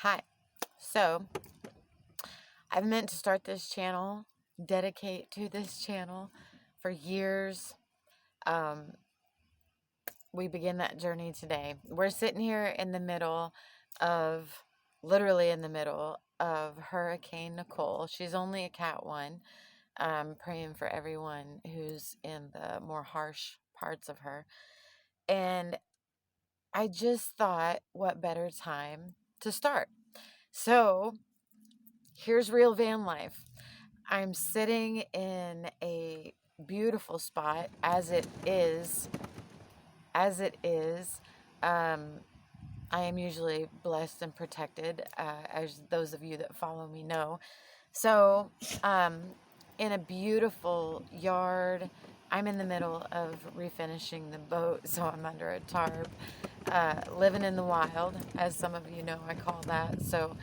Hi. So, I've meant to start this channel, dedicate to this channel for years. Um, we begin that journey today. We're sitting here in the middle of, literally in the middle of Hurricane Nicole. She's only a cat one. I'm praying for everyone who's in the more harsh parts of her. And I just thought, what better time to start? So, here's real van life. I'm sitting in a beautiful spot as it is. As it is, um, I am usually blessed and protected, as those of you that follow me know. So, um, in a beautiful yard, I'm in the middle of refinishing the boat, so I'm under a tarp, living in the wild, as some of you know I call that. So,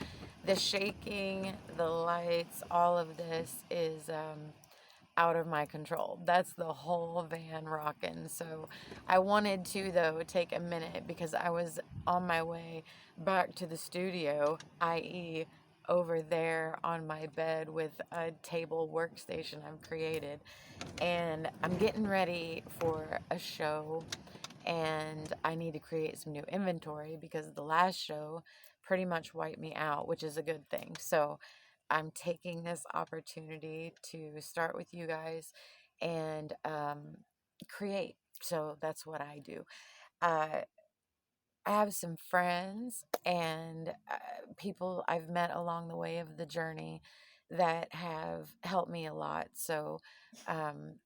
the shaking, the lights, all of this is out of my control. That's the whole van rocking. So I wanted to, though, take a minute because I was on my way back to the studio, i.e., over there on my bed with a table workstation I've created. And I'm getting ready for a show, and I need to create some new inventory because the last show pretty much wiped me out, which is a good thing. So I'm taking this opportunity to start with you guys and create. So that's what I do. Uh, I have some friends and people I've met along the way of the journey that have helped me a lot. So,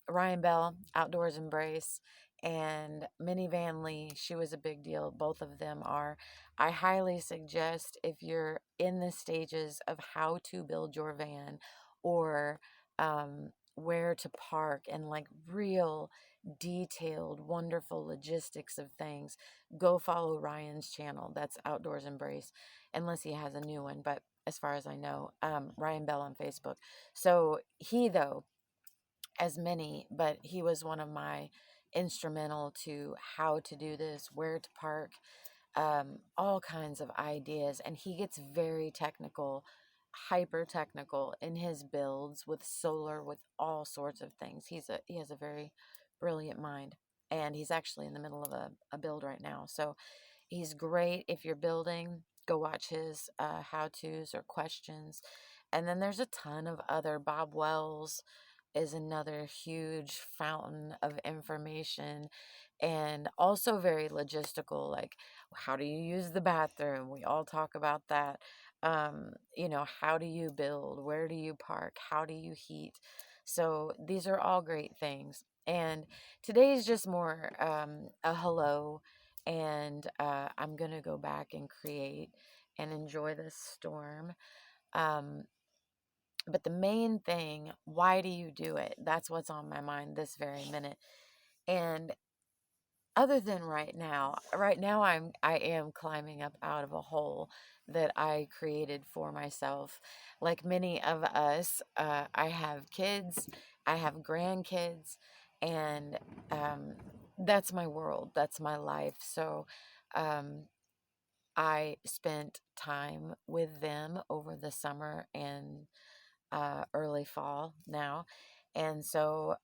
Ryan Bell, Outdoors Embrace, and Minnie Van Lee, she was a big deal. Both of them are. I highly suggest if you're in the stages of how to build your van or where to park and like real detailed, wonderful logistics of things, go follow Ryan's channel. That's Outdoors Embrace, unless he has a new one. But as far as I know, Ryan Bell on Facebook. So he, though, as many, but he was one of my instrumental to how to do this, where to park, all kinds of ideas. And he gets very technical, hyper technical in his builds with solar, with all sorts of things. He has a very brilliant mind. And he's actually in the middle of a build right now. So he's great if you're building. Go watch his how-tos or questions. And then there's a ton of other. Bob Wells is another huge fountain of information and also very logistical, like how do you use the bathroom? We all talk about that. How do you build? Where do you park? How do you heat? So these are all great things. And today is just more a hello, and I'm going to go back and create and enjoy this storm. Um, but the main thing, why do you do it? That's what's on my mind this very minute. And other than right now I am climbing up out of a hole that I created for myself. Like many of us, I have kids, I have grandkids, and um, that's my world, that's my life. So um, I spent time with them over the summer and early fall now. And so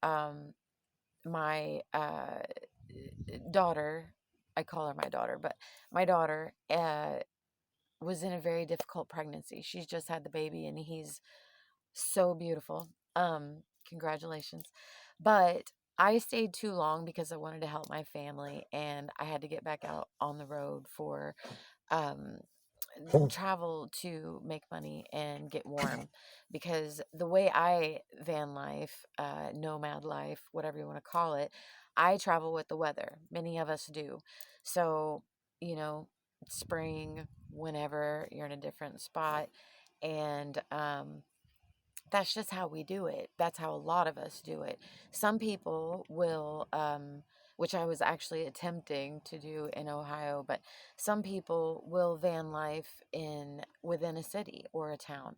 my daughter, I call her my daughter, but my daughter was in a very difficult pregnancy. She's just had the baby and he's so beautiful. Congratulations. But I stayed too long because I wanted to help my family and I had to get back out on the road for um, travel to make money and get warm because the way I van life, nomad life, whatever you want to call it, I travel with the weather. Many of us do. So, you know, spring, whenever you're in a different spot, and that's just how we do it. That's how a lot of us do it. Some people will, which I was actually attempting to do in Ohio, but some people will van life in within a city or a town,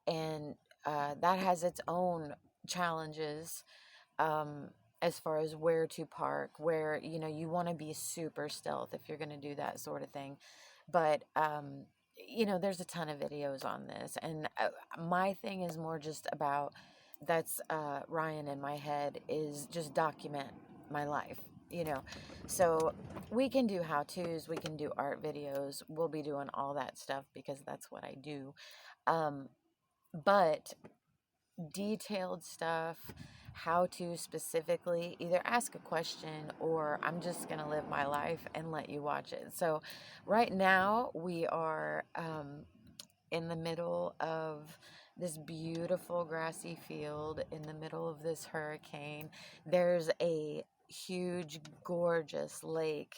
and that has its own challenges. Um, as far as where to park, where you want to be super stealth if you're going to do that sort of thing, but there's a ton of videos on this, and my thing is more just about, that's Ryan in my head, is just document my life, you know. So we can do how-tos, we can do art videos, we'll be doing all that stuff because that's what I do. Um, but detailed stuff, how to specifically, either ask a question or I'm just going to live my life and let you watch it. So right now we are in the middle of this beautiful grassy field in the middle of this hurricane. There's a huge, gorgeous lake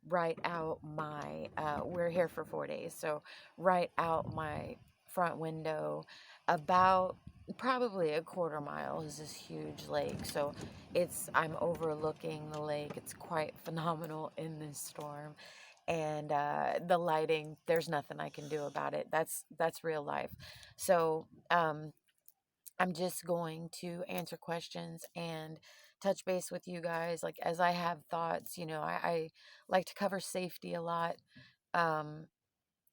right out my, we're here for 4 days, so right out my front window, about probably a quarter mile, is this huge lake. So I'm overlooking the lake. It's quite phenomenal in this storm, and the lighting, there's nothing I can do about it. That's real life. So I'm just going to answer questions and touch base with you guys, like, as I have thoughts. I like to cover safety a lot, um,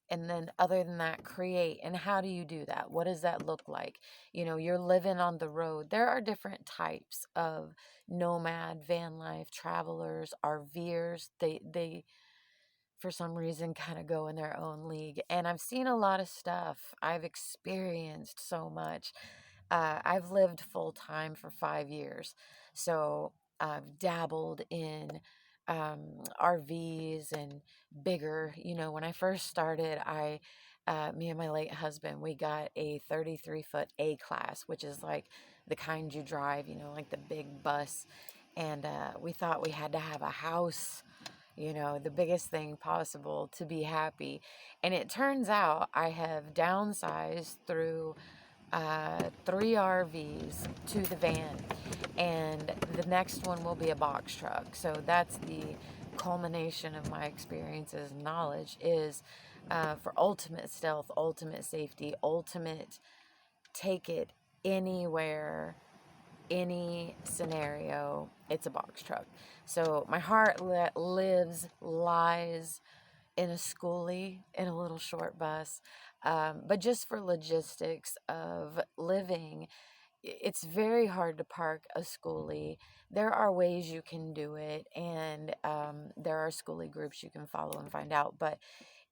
and then other than that, create. And how do you do that? What does that look like? You're living on the road. There are different types of nomad, van life, travelers, RVers. They for some reason kind of go in their own league. And I've seen a lot of stuff. I've experienced so much. I've lived full time for 5 years. So I've dabbled in RVs and bigger. When I first started, me and my late husband, we got a 33-foot A class, which is like the kind you drive, like the big bus. And we thought we had to have a house, the biggest thing possible to be happy. And it turns out I have downsized through 3 RVs to the van. And the next one will be a box truck. So that's the culmination of my experiences and knowledge, is for ultimate stealth, ultimate safety, ultimate take it anywhere, any scenario. It's a box truck. So my heart lies in a schoolie, in a little short bus. But just for logistics of living, it's very hard to park a schoolie. There are ways you can do it, and there are schoolie groups you can follow and find out. But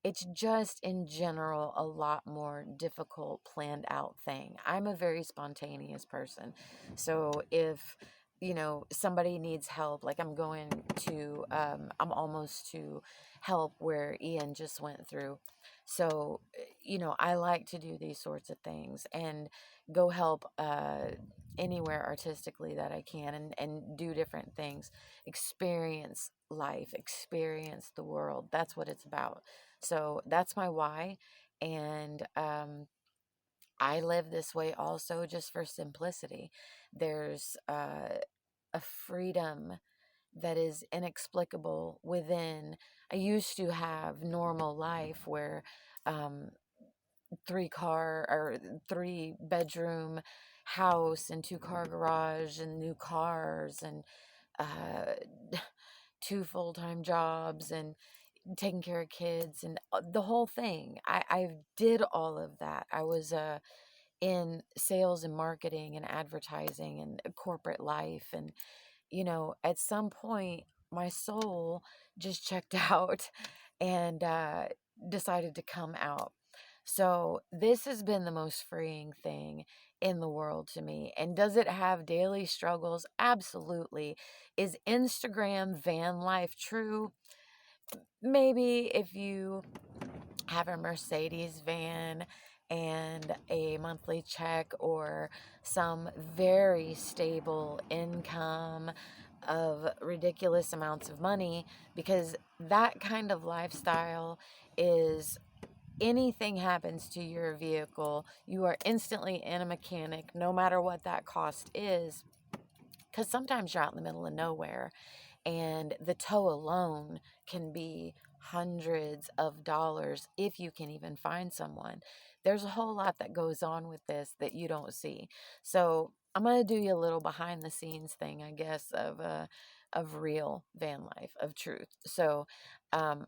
it's just in general a lot more difficult, planned out thing. I'm a very spontaneous person. So if, somebody needs help, like I'm almost to help where Ian just went through. So, I like to do these sorts of things and go help anywhere artistically that I can, and do different things, experience life, experience the world. That's what it's about. So that's my why. And I live this way also just for simplicity. There's a freedom that is inexplicable within. I used to have normal life where um, 3 bedroom house and 2-car garage and new cars and uh, 2 full-time jobs and taking care of kids and the whole thing. I did all of that. I was in sales and marketing and advertising and corporate life. And, at some point, my soul just checked out and decided to come out. So this has been the most freeing thing in the world to me. And does it have daily struggles? Absolutely. Is Instagram van life true? Maybe if you have a Mercedes van and a monthly check or some very stable income of ridiculous amounts of money, because that kind of lifestyle is, anything happens to your vehicle, you are instantly in a mechanic, no matter what that cost is. Because sometimes you're out in the middle of nowhere, and the tow alone can be hundreds of dollars if you can even find someone. There's a whole lot that goes on with this that you don't see. So I'm going to do you a little behind the scenes thing, I guess, of real van life, of truth. So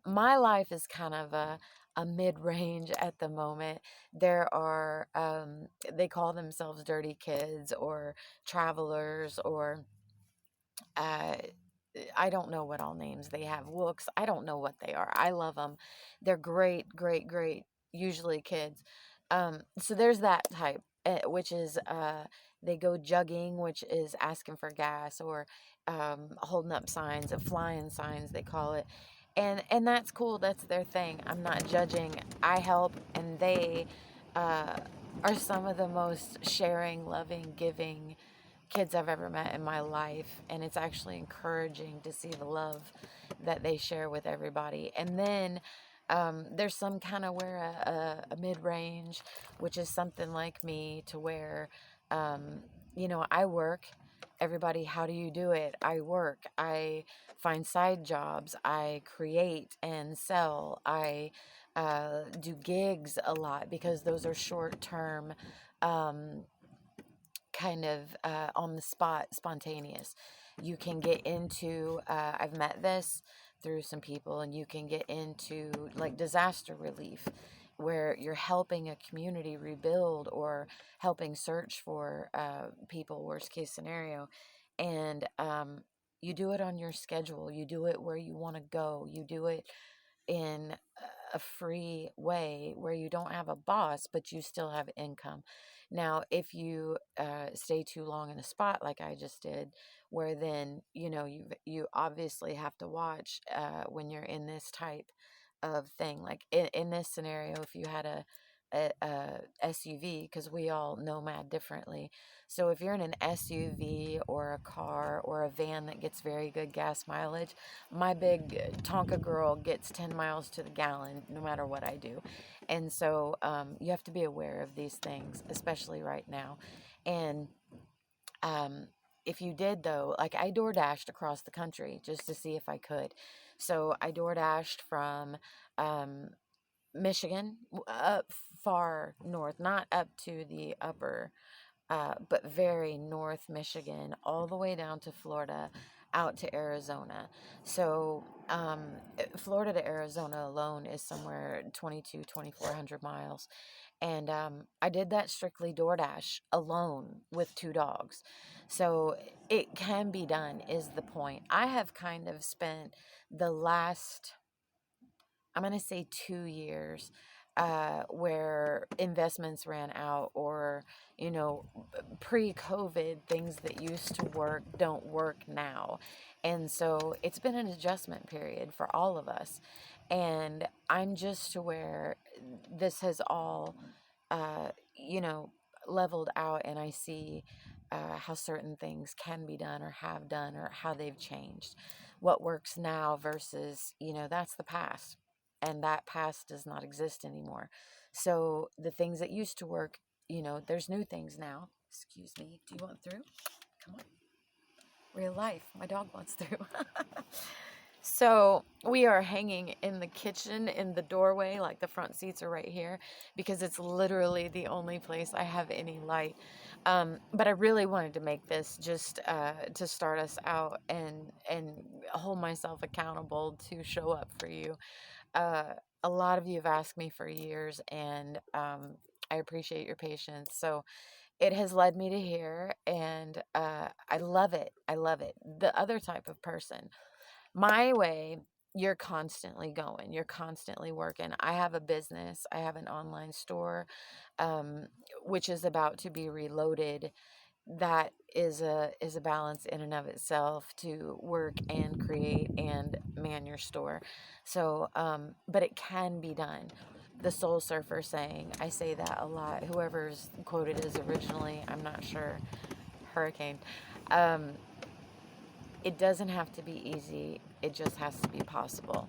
my life is kind of a mid-range at the moment. There are, they call themselves dirty kids or travelers or, uh, I don't know what all names they have. Wooks, I don't know what they are. I love them. They're great, great, great, usually kids. So there's that type, which is they go jugging, which is asking for gas or holding up signs, flying signs, they call it. And that's cool. That's their thing. I'm not judging. I help, and they uh, are some of the most sharing, loving, giving kids I've ever met in my life, and it's actually encouraging to see the love that they share with everybody. And then there's some kind of where a mid-range, which is something like me, to where I work. Everybody, how do you do it? I work. I find side jobs. I create and sell. I do gigs a lot because those are short term, um, kind of on the spot, spontaneous. You can get into, I've met this through some people, and you can get into like disaster relief where you're helping a community rebuild or helping search for people, worst case scenario. And you do it on your schedule, you do it where you want to go, you do it in a free way where you don't have a boss, but you still have income. Now, if you stay too long in a spot like I just did, where then you obviously have to watch when you're in this type of thing. Like in this scenario, if you had a SUV, because we all nomad differently. So if you're in an SUV or a car or a van that gets very good gas mileage, my big Tonka girl gets 10 miles to the gallon no matter what I do. And so you have to be aware of these things, especially right now. And um, if you did, though, like I door dashed across the country just to see if I could. So I door dashed from um, Michigan, up far north, not up to the upper, but very north Michigan, all the way down to Florida, out to Arizona. So Florida to Arizona alone is somewhere 2,400 miles. And I did that strictly DoorDash alone with two dogs. So it can be done, is the point. I have kind of spent the last, I'm going to say 2 years, where investments ran out, or, pre-COVID, things that used to work don't work now. And so it's been an adjustment period for all of us. And I'm just aware this has all, uh, you know, leveled out, and I see how certain things can be done or have done or how they've changed. What works now versus, that's the past, and that past does not exist anymore. So the things that used to work, there's new things now. Excuse me. Do you want through? Come on. Real life. My dog wants through. So we are hanging in the kitchen in the doorway, like the front seats are right here, because it's literally the only place I have any light. But I really wanted to make this just to start us out and hold myself accountable to show up for you. Uh, a lot of you have asked me for years, and I appreciate your patience. So it has led me to here, and I love it. I love it. The other type of person, my way, you're constantly going, you're constantly working. I have a business, I have an online store, um, which is about to be reloaded. That is a balance in and of itself, to work and create and man your store. So but it can be done. The soul surfer saying, I say that a lot, whoever's quoted is originally, I'm not sure, hurricane. um, it doesn't have to be easy, it just has to be possible.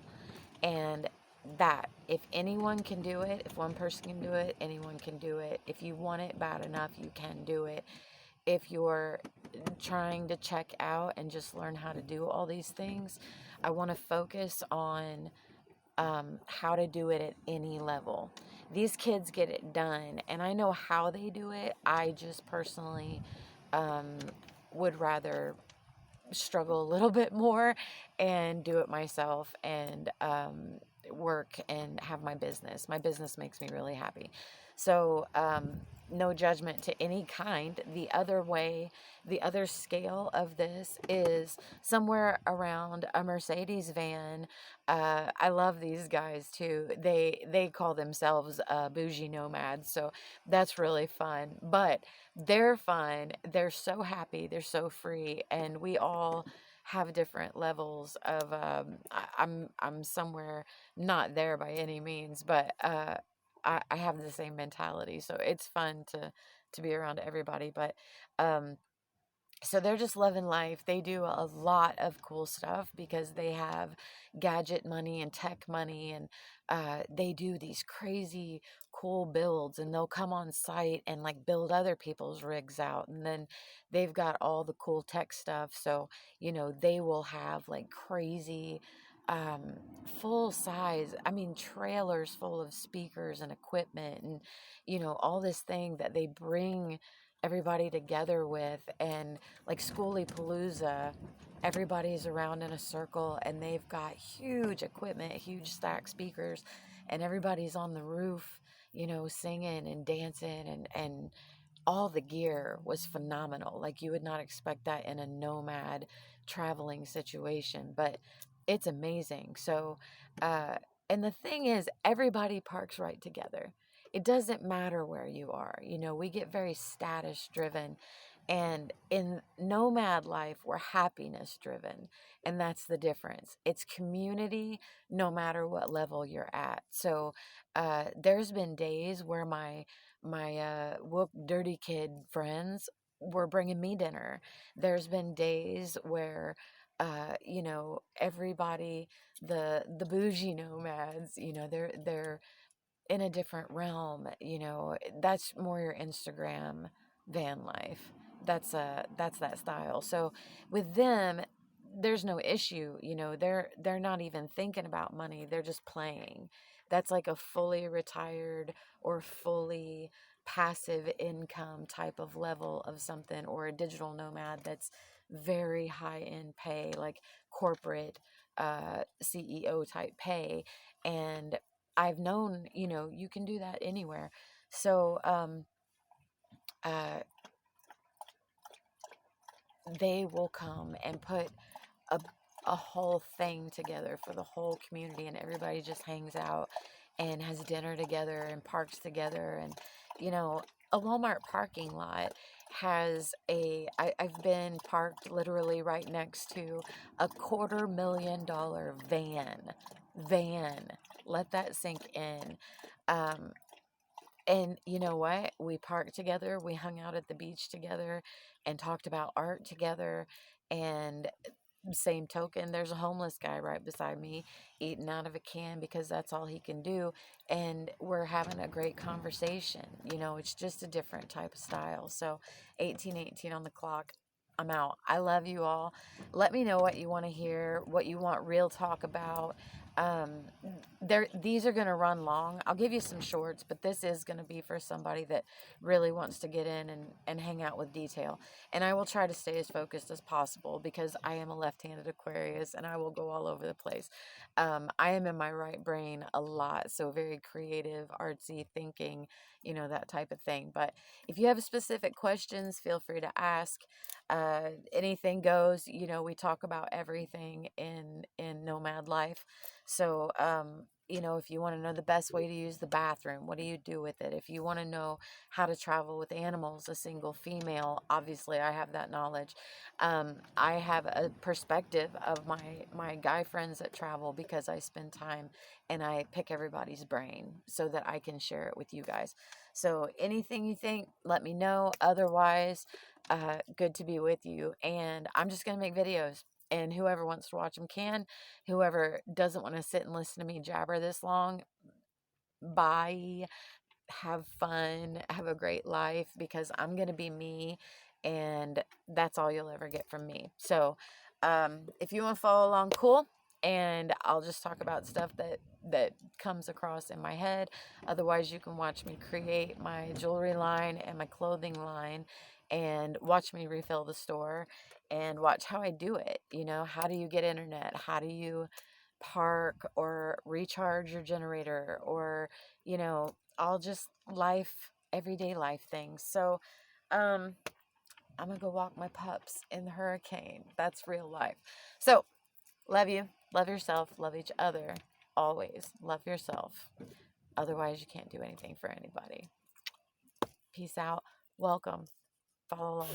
And that, if anyone can do it, if one person can do it, anyone can do it. If you want it bad enough, you can do it. If you're trying to check out and just learn how to do all these things, I want to focus on how to do it at any level. These kids get it done, and I know how they do it. I just personally um, would rather struggle a little bit more and do it myself, and work and have my business. My business makes me really happy. So, no judgment to any kind. The other way, the other scale of this is somewhere around a Mercedes van. I love these guys too. They call themselves bougie nomads, so that's really fun. But they're fun. They're so happy. They're so free, and we all have different levels of. I'm somewhere not there by any means, but I have the same mentality, so it's fun to be around everybody. But um, so they're just loving life. They do a lot of cool stuff because they have gadget money and tech money, and they do these crazy cool builds, and they'll come on site and like build other people's rigs out, and then they've got all the cool tech stuff. So they will have like crazy um, full size, I mean, trailers full of speakers and equipment, and all this thing that they bring everybody together with. And like Schoolie Palooza, everybody's around in a circle, and they've got huge equipment, huge stack speakers, and everybody's on the roof, singing and dancing, and all the gear was phenomenal. Like you would not expect that in a nomad traveling situation, but it's amazing. So, uh, and the thing is, everybody parks right together. It doesn't matter where you are. We get very status driven. And in nomad life, we're happiness driven. And that's the difference. It's community no matter what level you're at. So there's been days where my whoop dirty kid friends were bringing me dinner. There's been days where everybody, the bougie nomads, they're in a different realm. That's more your Instagram van life. That's that style. So with them, there's no issue. They're not even thinking about money. They're just playing. That's like a fully retired or fully passive income type of level of something, or a digital nomad that's very high end pay, like corporate CEO type pay. And I've known, you can do that anywhere. So uh, they will come and put a, a whole thing together for the whole community, and everybody just hangs out and has dinner together and parks together. And a Walmart parking lot has I've been parked literally right next to a $250,000 van. Let that sink in. um, and you know what? We parked together, we hung out at the beach together and talked about art together. And same token, there's a homeless guy right beside me eating out of a can because that's all he can do. And we're having a great conversation. It's just a different type of style. So 1818 on the clock. I'm out. I love you all. Let me know what you want to hear, what you want real talk about. Um, these are going to run long. I'll give you some shorts, but this is going to be for somebody that really wants to get in and hang out with detail. And I will try to stay as focused as possible because I am a left-handed Aquarius and I will go all over the place. I am in my right brain a lot, so very creative, artsy thinking, that type of thing. But if you have specific questions, feel free to ask. Anything goes. We talk about everything in nomad life. So, if you want to know the best way to use the bathroom, what do you do with it? If you want to know how to travel with animals, a single female, obviously I have that knowledge. I have a perspective of my guy friends that travel because I spend time and I pick everybody's brain so that I can share it with you guys. So anything you think, let me know. Otherwise, good to be with you. And I'm just going to make videos. And whoever wants to watch them can. Whoever doesn't want to sit and listen to me jabber this long, bye. Have fun. Have a great life, because I'm going to be me. And that's all you'll ever get from me. So if you want to follow along, cool. And I'll just talk about stuff that comes across in my head. Otherwise, you can watch me create my jewelry line and my clothing line, and watch me refill the store, and watch how I do it. How do you get internet? How do you park or recharge your generator, or, you know, all just life, everyday life things. So, I'm going to go walk my pups in the hurricane. That's real life. So, love you. Love yourself. Love each other. Always love yourself. Otherwise, you can't do anything for anybody. Peace out. Welcome. Follow along.